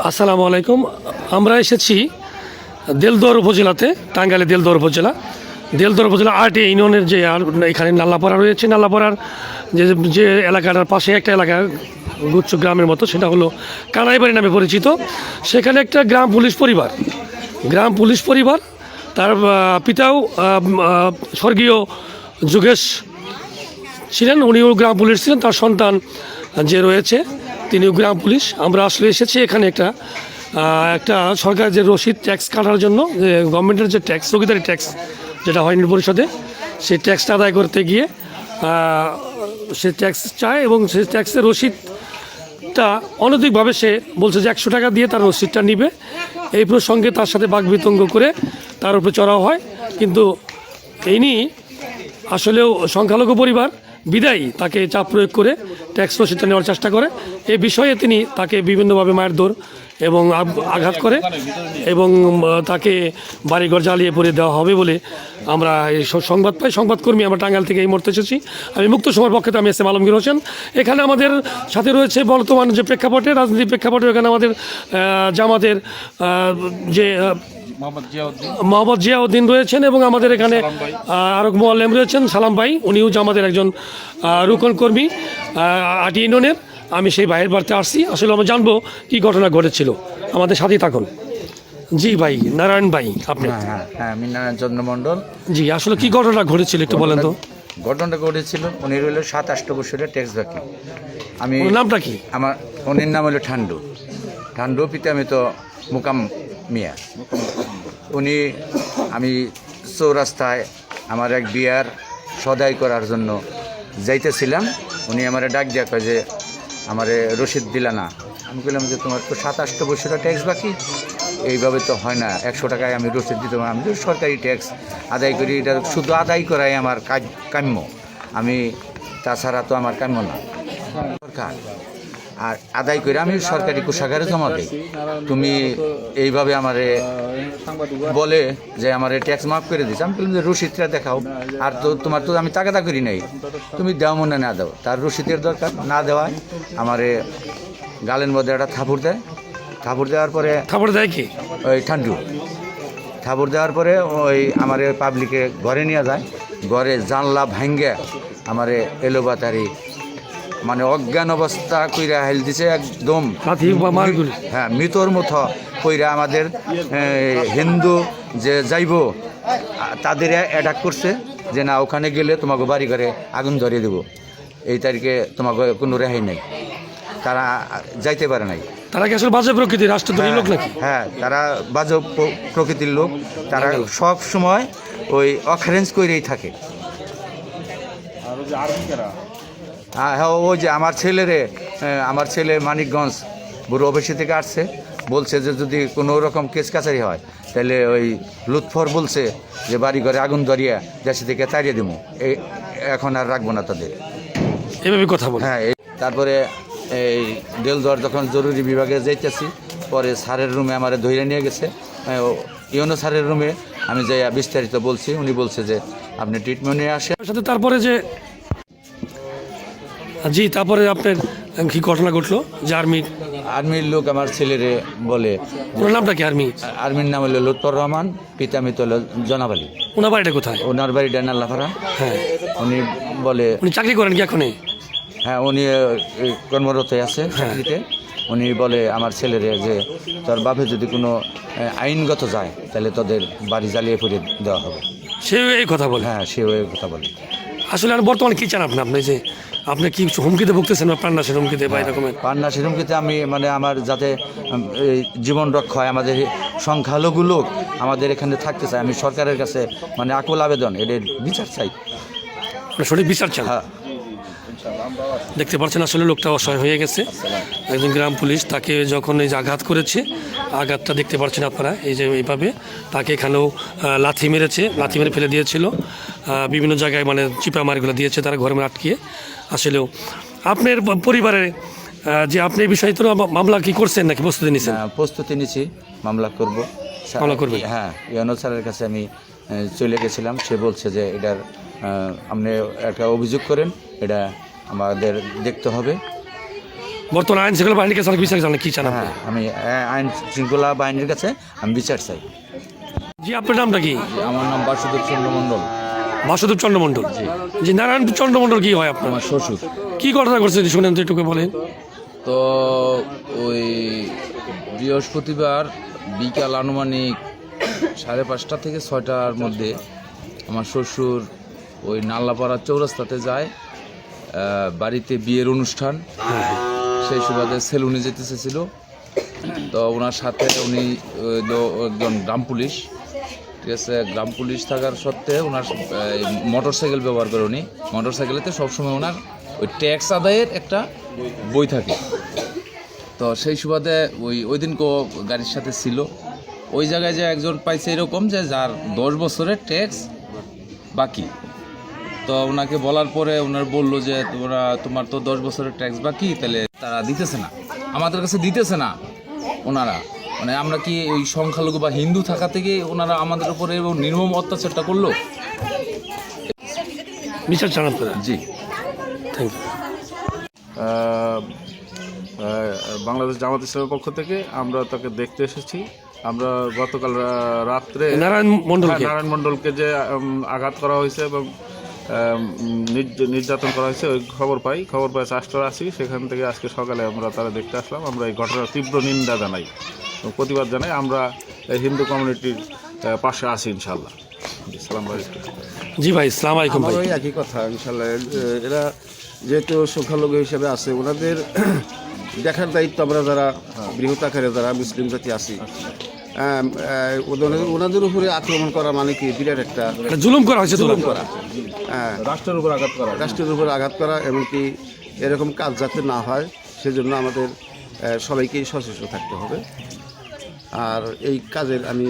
আসসালামু আলাইকুম। আমরা এসেছি দেলদুয়ার উপজেলাতে, টাঙ্গাইলের দেলদুয়ার উপজেলা। দেলদুয়ার উপজেলা ৮ ইউনিয়নের যে এখানে নাল্লাপাড়া রয়েছে, নাল্লাপাড়ার যে এলাকাটার পাশে একটা এলাকা গুচ্ছ গ্রামের মতো, সেটা হলো কানাইবাড়ি নামে পরিচিত। সেখানে একটা গ্রাম পুলিশ পরিবার, তার পিতাও স্বর্গীয় যোগেশ ছিলেন, উনিও গ্রাম পুলিশ ছিলেন। তার সন্তান যে রয়েছে তিনিও গ্রাম পুলিশ। আমরা আসলে এসেছি এখানে একটা সরকারের যে রসিদ ট্যাক্স কাটার জন্য, যে গভর্নমেন্টের যে ট্যাক্স, চৌকিদারি ট্যাক্স যেটা হয়নি পরিষদে, সেই ট্যাক্সটা আদায় করতে গিয়ে সে ট্যাক্স চায় এবং সেই ট্যাক্সের রসিদটা অনৈতিকভাবে সে বলছে যে 100 টাকা দিয়ে তার রসিদটা নিবে। এই প্রসঙ্গে তার সাথে বাকবিতঙ্গ করে তার উপরে চড়াও হয়, কিন্তু ইনি আসলেও সংখ্যালঘু পরিবার বিদায়ী তাকে চাপ প্রয়োগ করে ট্যাক্স রসিদটা নেওয়ার চেষ্টা করে। এই বিষয়ে তিনি তাকে বিভিন্নভাবে মারধর এবং আঘাত করে এবং তাকে বাড়িঘর জ্বালিয়ে পড়ে দেওয়া হবে বলে আমরা এই সংবাদ পাই। সংবাদকর্মী আমরা টাঙ্গাইল থেকে এই মুহূর্তে এসেছি। আমি মুক্ত সময়ের পক্ষে আমি এস এম আলমগীর হোসেন। এখানে আমাদের সাথে রয়েছে বর্তমান যে প্রেক্ষাপটে, রাজনীতি প্রেক্ষাপটে, এখানে আমাদের জামাতের যে মোহাম্মদ জিয়াউদ্দিন রয়েছেন এবং আমাদের এখানে আরক মোয়াল্লেম রয়েছেন, সালাম ভাই, উনিও জামাতের একজন রুকন কর্মী ৮ ইউনিয়নের। আমি সেই ভাইয়ের বাড়িতে আসছি, আসলে আমরা জানবো কী ঘটনা ঘটেছিল। আমাদের সাথেই থাকুন। জি ভাই, নারায়ণ ভাই আপনি? হ্যাঁ, আমি নারায়ণ চন্দ্র মণ্ডল। জি, আসলে কী ঘটনা ঘটেছিল একটু বলেন তো। ঘটনাটা ঘটেছিল, উনি রইল 7-8 বছরের ট্যাক্স বাকি। নামটা কি? উনির নাম হলো ঠান্ডু, পিতা আমি তো মুকাম মিয়া। আমি চৌরাস্তায় আমার এক বিয়ার সদাই করার জন্য যাইতেছিলাম। উনি আমারে ডাক দিয়া কয় যে আমারে রসিদ দিলা না। আমি বললাম যে তোমার তো 7-8 বছরের ট্যাক্স বাকি, এইভাবে তো হয় না, 100 টাকায় আমি রসিদ দিতে পারি। আমি তো সরকারি ট্যাক্স আদায় করি, এটা শুধু আদায় করাই আমার কাম্য, আমি তাছাড়া তো আমার কাম্য না। সরকার আর আদায় করে আমি সরকারি কোষাগারে জমা দিই। তুমি এইভাবে আমারে বলে যে আমারে ট্যাক্স মাফ করে দিস। আমি বললাম যে রসিদটা দেখাও, আর তো তোমার তো আমি তাগাদা করি নাই, তুমি দেও মনে না দাও। তার রসিদের দরকার না দেওয়ায় আমারে গালের মধ্যে একটা থাপুর দেওয়ার পরে থাপড় দেয় কি ওই থাপুর দেওয়ার পরে ওই আমারে পাবলিকে ঘরে নিয়ে যায়। ঘরে জানলা ভাঙ্গে আমারে এলোবাতারি মানে অজ্ঞান অবস্থা কইরা হেল দিছে একদম। হ্যাঁ, মৃতর মতো কইরা আমাদের হিন্দু যে যাইব তাদের অ্যাটাক করছে যে না, ওখানে গেলে তোমাকে বাড়ি ঘরে আগুন ধরিয়ে দেবো, এই তারিখে তোমাকে কোনো রেহাই নেই। তারা যাইতে পারে নাই। তারা কি আসলে বাজে প্রকৃতির রাষ্ট্রদ্রোহী লোক নাকি? হ্যাঁ, তারা বাজে প্রকৃতির লোক। তারা সব সময় ওই অকারেন্স করেই থাকে। হ্যাঁ, ওই যে আমার ছেলে মানিকগঞ্জ বুড়ো অফিসি থেকে আসছে, বলছে যে যদি কোনো রকম কেস কাছারি হয় তাহলে ওই লুৎফর বলছে যে বাড়ি ঘরে আগুন ধরিয়ে দেশে থেকে তাড়িয়ে দেবো, এখন আর রাখবো না তাদের, এভাবে কথা বলে। হ্যাঁ, তারপরে এই দেলদুয়ার যখন জরুরি বিভাগে যাইতেছি, পরে স্যারের রুমে আমার ধরে নিয়ে গেছে। ইউনো স্যারের রুমে আমি যাই বিস্তারিত বলছি। উনি বলছে যে আপনি ট্রিটমেন্ট নিয়ে আসেন। তারপরে যে জি, তারপরে আপনার কি ঘটনা ঘটলো যে আর্মির লোক আমার ছেলেরে বলে, ওনার নামটা কি? আর্মির নাম হলো লুৎফর রহমান, পিতা মৃত হলো জনাব আলী। ওনার বাড়িটা কোথায়? ওনার বাড়ি নাল্লাপাড়া। হ্যাঁ, উনি বলে উনি চাকরি করেন কি এখনই? হ্যাঁ, উনি কর্মরত আছে চাকরিতে। উনি বলে আমার ছেলেরে যে তোর বাপে যদি কোনো আইনগত যায় তাহলে তোদের বাড়ি জ্বালিয়ে পড়ে দেওয়া হবে। সেও এই কথা বলে? হ্যাঁ, সেও এই কথা বলে। আসলে আর বর্তমানে কী চান আপনি যে আপনি কি হুমকিতে ভুগতেছেন বা প্রাণনাশের হুমকিতে বা এরকমের? প্রাণনাশের হুমকিতে আমি মানে আমার যাতে জীবন রক্ষা হয়, আমাদের সংখ্যালঘু লোক আমাদের এখানে থাকতে চায়, আমি সরকারের কাছে মানে আকুল আবেদন, এদের বিচার চাই, সঠিক বিচার চান। হ্যাঁ। দেখতে পাচ্ছেন আসলে লোকটা অসহায় হয়ে গেছে। একজন গ্রাম পুলিশ তাকে যখন এই যে আঘাত করেছে, আঘাতটা দেখতে পাচ্ছেন আপনারা, এই যে এইভাবে তাকে এখানেও লাথি মেরে ফেলে দিয়েছিল, বিভিন্ন জায়গায় মানে চিপা মারগুলো দিয়েছে তারা ঘরে আটকিয়ে। আসলেও আপনার পরিবারের যে আপনি এই বিষয়ে তো মামলা কি করছেন নাকি প্রস্তুতি নিচ্ছেন? প্রস্তুতি নিচ্ছি, মামলা করবেন? হ্যাঁ, ইউনো স্যারের কাছে আমি চলে গেছিলাম। সে বলছে যে এটার আপনি একটা অভিযোগ করেন, এটা আমাদের দেখতে হবে। বর্তমানে আইন শৃঙ্খলা বাহিনীর কাছে বিচার জানেন কি চান আপনি? হ্যাঁ, আমি আইন শৃঙ্খলা বাহিনীর কাছে আমি বিচার চাই। জি, আপনার নামটা কি? আমার নাম বাসুদেব চন্দ্র মণ্ডল। বাসুদেব চন্দ্রমণ্ডল। জি, নারায়ণ চন্দ্রমণ্ডল কি হয় আপনার? আমার শ্বশুর। কি ঘটনা করছে শুনেন তো একটু বলেন। তো ওই বৃহস্পতিবার বিকাল আনুমানিক 5:30 থেকে 6টার মধ্যে আমার শ্বশুর ওই নাল্লাপাড়া চৌরাস্তাতে যায়, বাড়িতে বিয়ের অনুষ্ঠান, সেই সুবাদে সেলুনে যেতে চেয়েছিল। তো ওনার সাথে উনি একজন গ্রাম পুলিশ, ঠিক আছে, গ্রাম পুলিশ থাকার সত্ত্বে ওনার মোটর সাইকেল ব্যবহার করে। উনি মোটর সাইকেলেতে সবসময় ওনার ওই ট্যাক্স আদায়ের একটা বই থাকে। তো সেই সুবাদে ওই দিন গাড়ির সাথে ছিল। ওই জায়গায় যে একজন পাইছে এরকম যে যার 10 বছরের ট্যাক্স বাকি। তো ওনাকে বলার পরে ওনার বললো যে তোমার তো 10 বছরের ট্যাক্স বাকি, তাহলে তারা দিতেছে না, আমাদের কাছে দিতেছে না ওনারা। মানে আমরা কি ওই সংখ্যালঘু বা হিন্দু থাকা থেকে ওনারা আমাদের উপরে এবং নির্মম অত্যাচারটা করলো। বিচার চান আপনারা? জি, থ্যাংক ইউ। বাংলাদেশ জামাত ইসলামের পক্ষ থেকে আমরা তাকে দেখতে এসেছি। আমরা গতকাল রাত্রে নারায়ণ মণ্ডলকে? নারায়ণ মণ্ডলকে যে আঘাত করা হয়েছে এবং নির্যাতন করা হয়েছে ওই খবর পাই 4:80 সেখান থেকে আজকে সকালে আমরা তারা দেখতে আসলাম। আমরা এই ঘটনার তীব্র নিন্দা জানাই এবং প্রতিবাদ জানাই। আমরা এই হিন্দু কমিউনিটির পাশে আছি ইনশাল্লাহ। সালাম আলাইকুম। জি ভাই, আসসালামু আলাইকুম ভাই। আমারও ওই একই কথা ইনশাল্লাহ। এরা যেহেতু সংখ্যালঘু হিসেবে আছে, ওনাদের দেখার দায়িত্ব আমরা যারা বৃহৎ আকারে যারা মুসলিম জাতি আছি, ওনাদের উপরে আক্রমণ করা মানে কি বিরাট একটা জুলুম করা হয়েছে, জুলুম করা, রাষ্ট্রের উপর আঘাত করা। রাষ্ট্রের উপর আঘাত করা, এমনকি এরকম কাজ যাতে না হয় সেজন্য আমাদের সবাইকেই সচেষ্ট থাকতে হবে। আর এই কাজের আমি